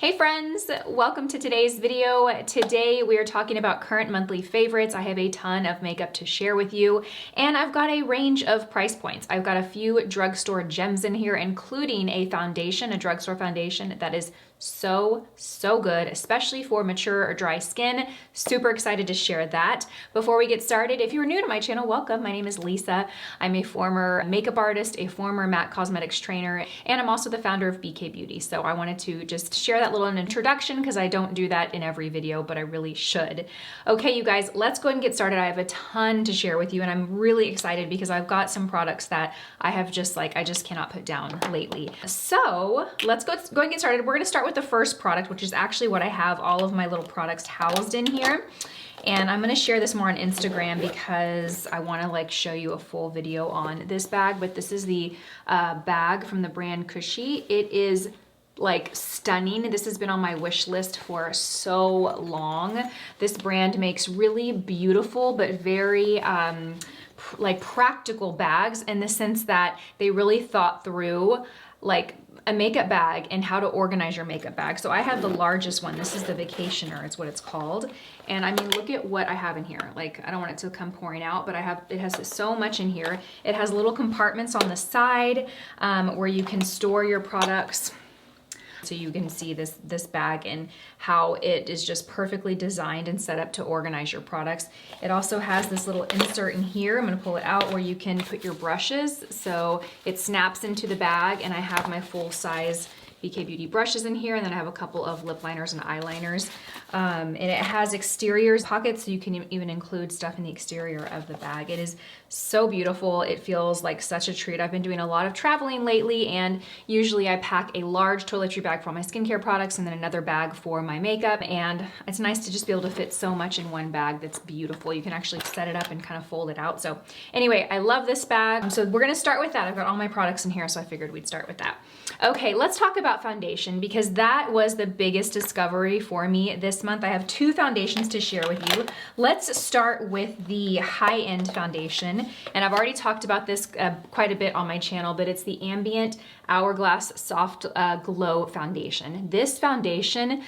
Hey friends, welcome to today's video. Today we are talking about current monthly favorites. I have a ton of makeup to share with you, and I've got a range of price points. I've got a few drugstore gems in here, including a foundation, a drugstore foundation that is so good, especially for mature or dry skin. Super excited to share that. Before we get started, if you're new to my channel, welcome. My name is Lisa. I'm a former makeup artist, a former MAC Cosmetics trainer, and I'm also the founder of BK Beauty. So I wanted to just share that little introduction because I don't do that in every video, but I really should. Okay, you guys, let's go ahead and get started. I have a ton to share with you, and I'm really excited because I've got some products that I have just I just cannot put down lately. So let's go ahead and get started. We're gonna start with the first product, which is actually what I have all of my little products housed in here. And I'm gonna share this more on Instagram because I wanna show you a full video on this bag, but this is the bag from the brand Cushy. It is stunning. This has been on my wish list for so long. This brand makes really beautiful but very practical bags in the sense that they really thought through a makeup bag and how to organize your makeup bag. So I have the largest one. This is the Vacationer, it's what it's called. And I mean, look at what I have in here. I don't want it to come pouring out, but it has so much in here. It has little compartments on the side where you can store your products. So you can see this bag and how it is just perfectly designed and set up to organize your products. It also has this little insert in here. I'm gonna pull it out where you can put your brushes. So it snaps into the bag, and I have my full size BK Beauty brushes in here, and then I have a couple of lip liners and eyeliners. And it has exterior pockets, so you can even include stuff in the exterior of the bag. It is so beautiful. It feels like such a treat. I've been doing a lot of traveling lately, and usually I pack a large toiletry bag for all my skincare products and then another bag for my makeup, and it's nice to just be able to fit so much in one bag that's beautiful. You can actually set it up and kind of fold it out. So anyway, I love this bag. So we're gonna start with that. I've got all my products in here, so I figured we'd start with that. Okay, let's talk about foundation because that was the biggest discovery for me this month. I have two foundations to share with you. Let's start with the high-end foundation, and I've already talked about this quite a bit on my channel, but it's the Ambient Hourglass Soft Glow Foundation. This foundation,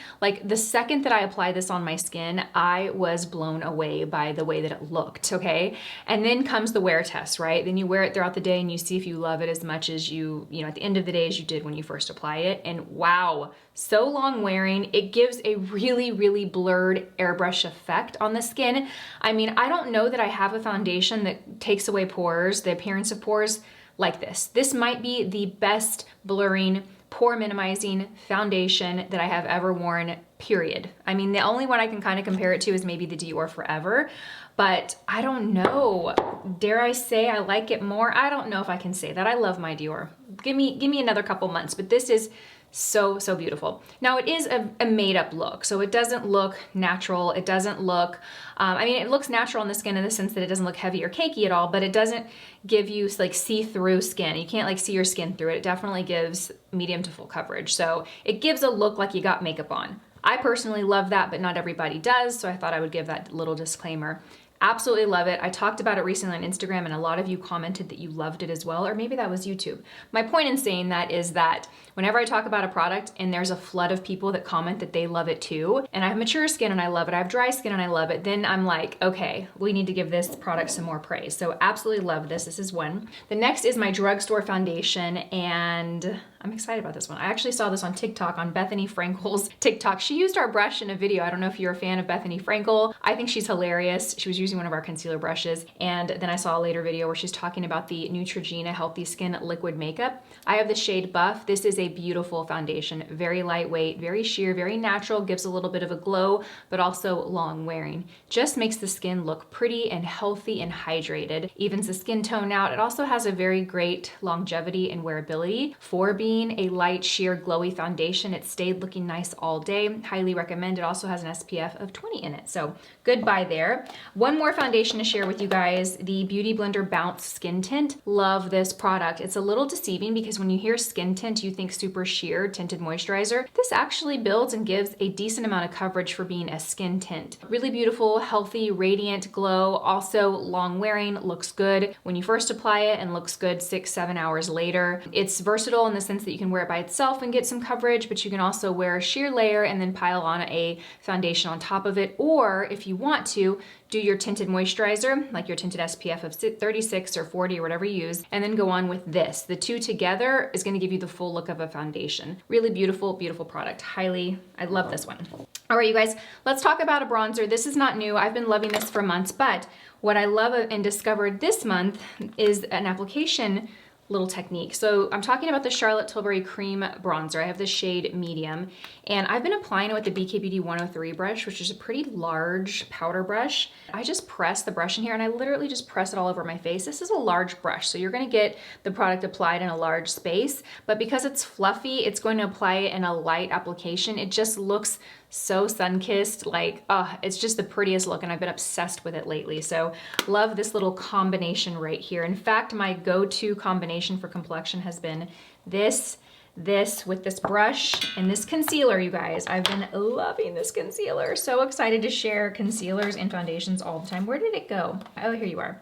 the second that I applied this on my skin, I was blown away by the way that it looked, okay? And then comes the wear test, right? Then you wear it throughout the day and you see if you love it as much as you at the end of the day as you did when you first apply it. And wow, so long wearing. It gives a really blurred airbrush effect on the skin. I mean, I don't know that I have a foundation that takes away pores, the appearance of pores, like this. This might be the best blurring, pore minimizing foundation that I have ever worn, period. I mean, the only one I can kind of compare it to is maybe the Dior Forever, but I don't know. Dare I say I like it more? I don't know if I can say that. I love my Dior. Give me another couple months, but this is so beautiful. Now it is a made up look, so it doesn't look natural. It doesn't look, I mean, it looks natural on the skin in the sense that it doesn't look heavy or cakey at all, but it doesn't give you see-through skin. You can't see your skin through it. It definitely gives medium to full coverage. So it gives a look like you got makeup on. I personally love that, but not everybody does. So I thought I would give that little disclaimer. Absolutely love it. I talked about it recently on Instagram, and a lot of you commented that you loved it as well, or maybe that was YouTube. My point in saying that is that whenever I talk about a product and there's a flood of people that comment that they love it too, and I have mature skin and I love it, I have dry skin and I love it, then I'm like, okay, we need to give this product some more praise. So absolutely love this. This is one. The next is my drugstore foundation, and I'm excited about this one. I actually saw this on TikTok, on Bethany Frankel's TikTok. She used our brush in a video. I don't know if you're a fan of Bethany Frankel. I think she's hilarious. She was using one of our concealer brushes. And then I saw a later video where she's talking about the Neutrogena Healthy Skin Liquid Makeup. I have the shade Buff. This is a beautiful foundation. Very lightweight, very sheer, very natural, gives a little bit of a glow, but also long wearing. Just makes the skin look pretty and healthy and hydrated. Evens the skin tone out. It also has a very great longevity and wearability for being a light, sheer, glowy foundation. It stayed looking nice all day. Highly recommend. It also has an SPF of 20 in it. So good buy there. One more foundation to share with you guys, the Beauty Blender Bounce Skin Tint. Love this product. It's a little deceiving because when you hear skin tint, you think super sheer tinted moisturizer. This actually builds and gives a decent amount of coverage for being a skin tint. Really beautiful, healthy, radiant glow. Also long wearing, looks good when you first apply it and looks good 6-7 hours later. It's versatile in the sense sense that you can wear it by itself and get some coverage, but you can also wear a sheer layer and then pile on a foundation on top of it. Or if you want to, do your tinted moisturizer, like your tinted SPF of 36 or 40 or whatever you use, and then go on with this. The two together is gonna give you the full look of a foundation. Really beautiful, beautiful product. I love this one. All right, you guys, let's talk about a bronzer. This is not new. I've been loving this for months, but what I love and discovered this month is an application little technique. So I'm talking about the Charlotte Tilbury Cream Bronzer. I have the shade medium, and I've been applying it with the BK Beauty 103 brush, which is a pretty large powder brush. I just press the brush in here and I literally just press it all over my face. This is a large brush, so you're gonna get the product applied in a large space, but because it's fluffy, it's going to apply it in a light application. It just looks so sun-kissed, like, it's just the prettiest look, and I've been obsessed with it lately. So love this little combination right here. In fact, my go-to combination for complexion has been this with this brush and this concealer, you guys. I've been loving this concealer. So excited to share concealers and foundations all the time. Where did it go? Oh, here you are.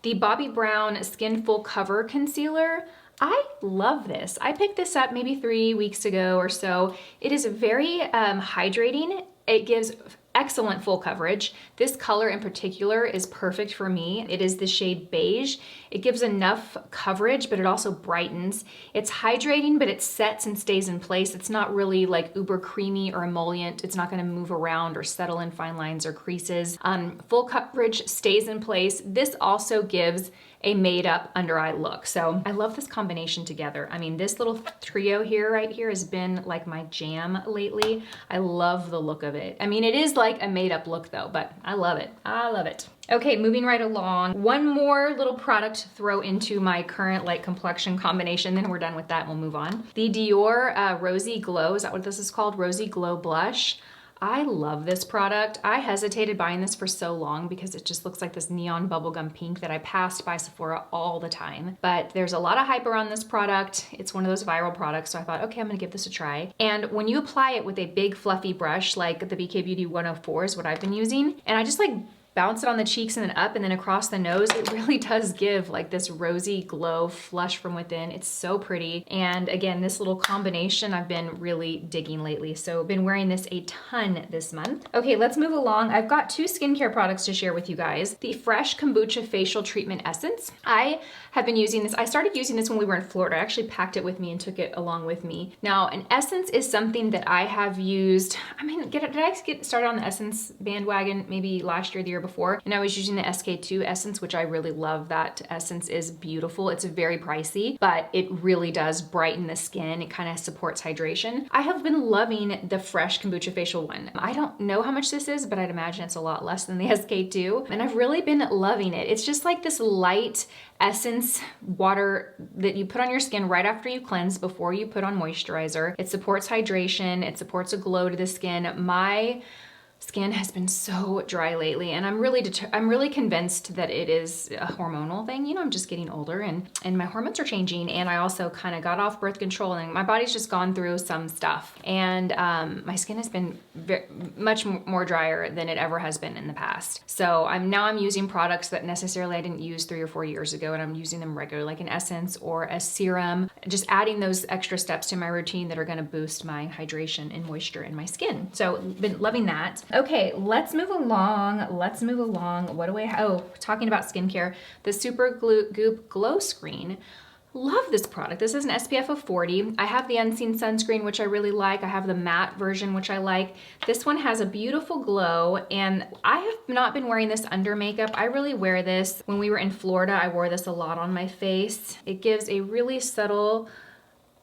The Bobbi Brown Skin Full Cover Concealer. I love this. I picked this up maybe 3 weeks ago or so. It is very hydrating. It gives excellent full coverage. This color in particular is perfect for me. It is the shade beige. It gives enough coverage, but it also brightens. It's hydrating, but it sets and stays in place. It's not really like uber creamy or emollient. It's not gonna move around or settle in fine lines or creases. Full coverage stays in place. This also gives a made up under eye look. So I love this combination together. I mean, this little trio here, right here, has been like my jam lately. I love the look of it. I mean, it is like a made up look though, but I love it. I love it. Okay, moving right along. One more little product to throw into my current like complexion combination, then we're done with that and we'll move on. The Dior Rosy Glow, is that what this is called? Rosy Glow Blush. I love this product. I hesitated buying this for so long because it just looks like this neon bubblegum pink that I passed by Sephora all the time. But there's a lot of hype around this product. It's one of those viral products, so I thought, okay, I'm gonna give this a try. And when you apply it with a big fluffy brush like the BK Beauty 104 is what I've been using, and I just like bounce it on the cheeks and then up and then across the nose, it really does give like this rosy glow flush from within. It's so pretty. And again, this little combination I've been really digging lately. So I've been wearing this a ton this month. Okay, let's move along. I've got 2 skincare products to share with you guys. The Fresh Kombucha Facial Treatment Essence. I have been using this. I started using this when we were in Florida. I actually packed it with me and took it along with me. Now, an essence is something that I have used. I mean, did I get started on the essence bandwagon maybe last year, the year before, and I was using the SK2 essence, which I really love. That essence is beautiful. It's very pricey, but it really does brighten the skin. It kind of supports hydration. I have been loving the Fresh Kombucha Facial one. I don't know how much this is, but I'd imagine it's a lot less than the SK2, and I've really been loving it. It's just like this light essence water that you put on your skin right after you cleanse, before you put on moisturizer. It supports hydration. It supports a glow to the skin. My skin has been so dry lately, and I'm really convinced that it is a hormonal thing. You know, I'm just getting older and my hormones are changing, and I also kind of got off birth control and my body's just gone through some stuff, and my skin has been much more drier than it ever has been in the past. So I'm using products that necessarily I didn't use 3 or 4 years ago, and I'm using them regularly, like an essence or a serum, just adding those extra steps to my routine that are going to boost my hydration and moisture in my skin. So been loving that. Okay, let's move along. What do I have? Oh, talking about skincare, the Super Goop Glow Screen. Love this product. This is an SPF of 40. I have the Unseen Sunscreen, which I really like. I have the matte version, which I like. This one has a beautiful glow, and I have not been wearing this under makeup. I really wear this. When we were in Florida, I wore this a lot on my face. It gives a really subtle,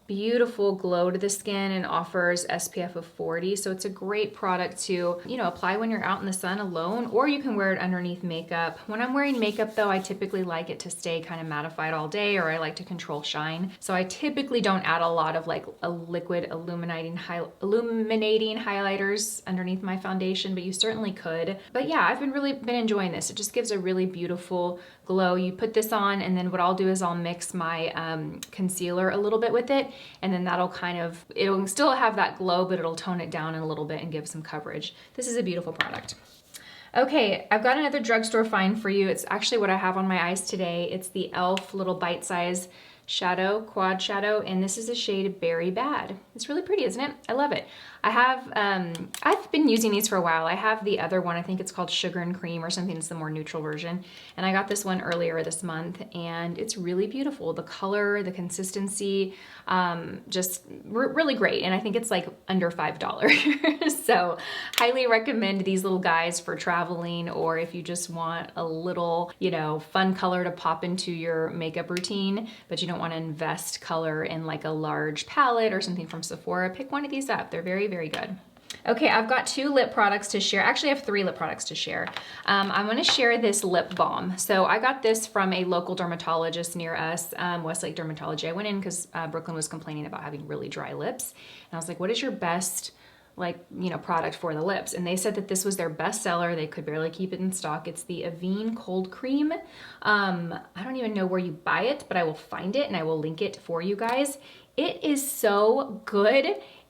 beautiful glow to the skin and offers SPF of 40. So it's a great product to, you know, apply when you're out in the sun alone, or you can wear it underneath makeup. When I'm wearing makeup though, I typically like it to stay kind of mattified all day, or I like to control shine. So I typically don't add a lot of like a liquid illuminating highlighters underneath my foundation, but you certainly could. But yeah, I've really been enjoying this. It just gives a really beautiful glow. You put this on, and then what I'll do is I'll mix my concealer a little bit with it, and then that'll it'll still have that glow, but it'll tone it down a little bit and give some coverage. This is a beautiful product. Okay, I've got another drugstore find for you. It's actually what I have on my eyes today. It's the e.l.f. little bite-size shadow, quad shadow, and this is the shade Berry Bad. It's really pretty, isn't it? I love it. I have, I've been using these for a while. I have the other one, I think it's called Sugar and Cream or something. It's the more neutral version. And I got this one earlier this month, and it's really beautiful. The color, the consistency, just really great. And I think it's like under $5. So highly recommend these little guys for traveling, or if you just want a little, you know, fun color to pop into your makeup routine, but you don't want to invest color in like a large palette or something from Sephora, pick one of these up. They're very, very good. Okay, I've got 2 lip products to share. Actually, I have 3 lip products to share. I'm gonna share this lip balm. So I got this from a local dermatologist near us, Westlake Dermatology. I went in because Brooklyn was complaining about having really dry lips. And I was like, what is your best, like, you know, product for the lips? And they said that this was their best seller. They could barely keep it in stock. It's the Avene Cold Cream. I don't even know where you buy it, but I will find it and I will link it for you guys. It is so good.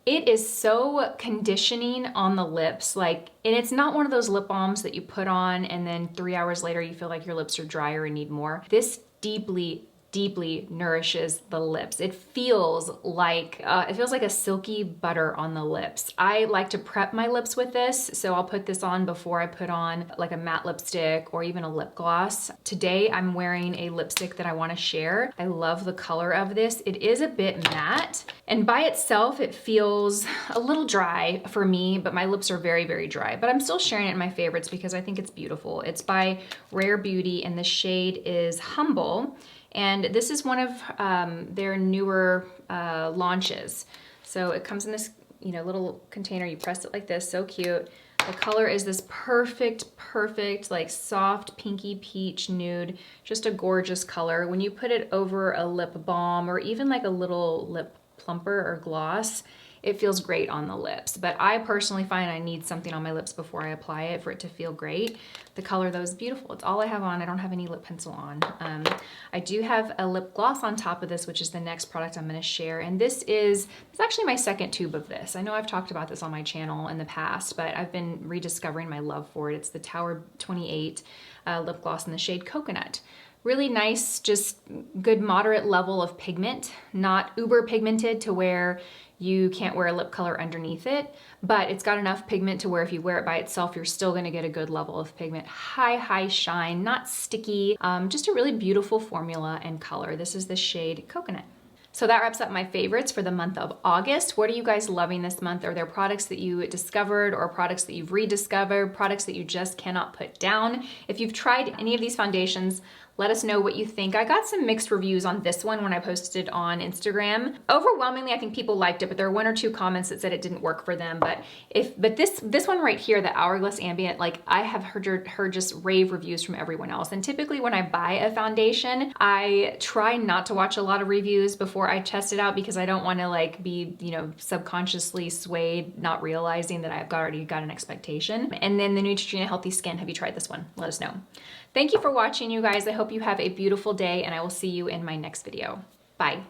It is so conditioning on the lips, like, and it's not one of those lip balms that you put on and then 3 hours later you feel like your lips are drier and need more. This deeply nourishes the lips. It feels like a silky butter on the lips. I like to prep my lips with this, so I'll put this on before I put on like a matte lipstick or even a lip gloss. Today I'm wearing a lipstick that I want to share. I love the color of this. It is a bit matte, and by itself it feels a little dry for me, but my lips are very, very dry. But I'm still sharing it in my favorites because I think it's beautiful. It's by Rare Beauty and the shade is Humble. And this is one of their newer launches. So it comes in this, you know, little container. You press it like this, so cute. The color is this perfect, like soft pinky peach nude, just a gorgeous color. When you put it over a lip balm or even like a little lip plumper or gloss, it feels great on the lips. But I personally find I need something on my lips before I apply it for it to feel great. The color though is beautiful. It's all I have on. I don't have any lip pencil on. I do have a lip gloss on top of this, which is the next product I'm gonna share. And it's actually my second tube of this. I know I've talked about this on my channel in the past, but I've been rediscovering my love for it. It's the Tower 28 lip gloss in the shade Coconut. Really nice, just good moderate level of pigment, not uber pigmented to where you can't wear a lip color underneath it, but it's got enough pigment to where if you wear it by itself, you're still gonna get a good level of pigment. High shine, not sticky, just a really beautiful formula and color. This is the shade Coconut. So that wraps up my favorites for the month of August. What are you guys loving this month? Are there products that you discovered or products that you've rediscovered, products that you just cannot put down? If you've tried any of these foundations, let us know what you think. I got some mixed reviews on this one when I posted it on Instagram. Overwhelmingly, I think people liked it, but there are 1 or 2 comments that said it didn't work for them. But this one right here, the Hourglass Ambient, like I have heard just rave reviews from everyone else. And typically when I buy a foundation, I try not to watch a lot of reviews before I test it out because I don't want to like be, you know, subconsciously swayed, not realizing that I've already got an expectation. And then the Neutrogena Healthy Skin. Have you tried this one? Let us know. Thank you for watching, you guys. I hope you have a beautiful day, and I will see you in my next video. Bye.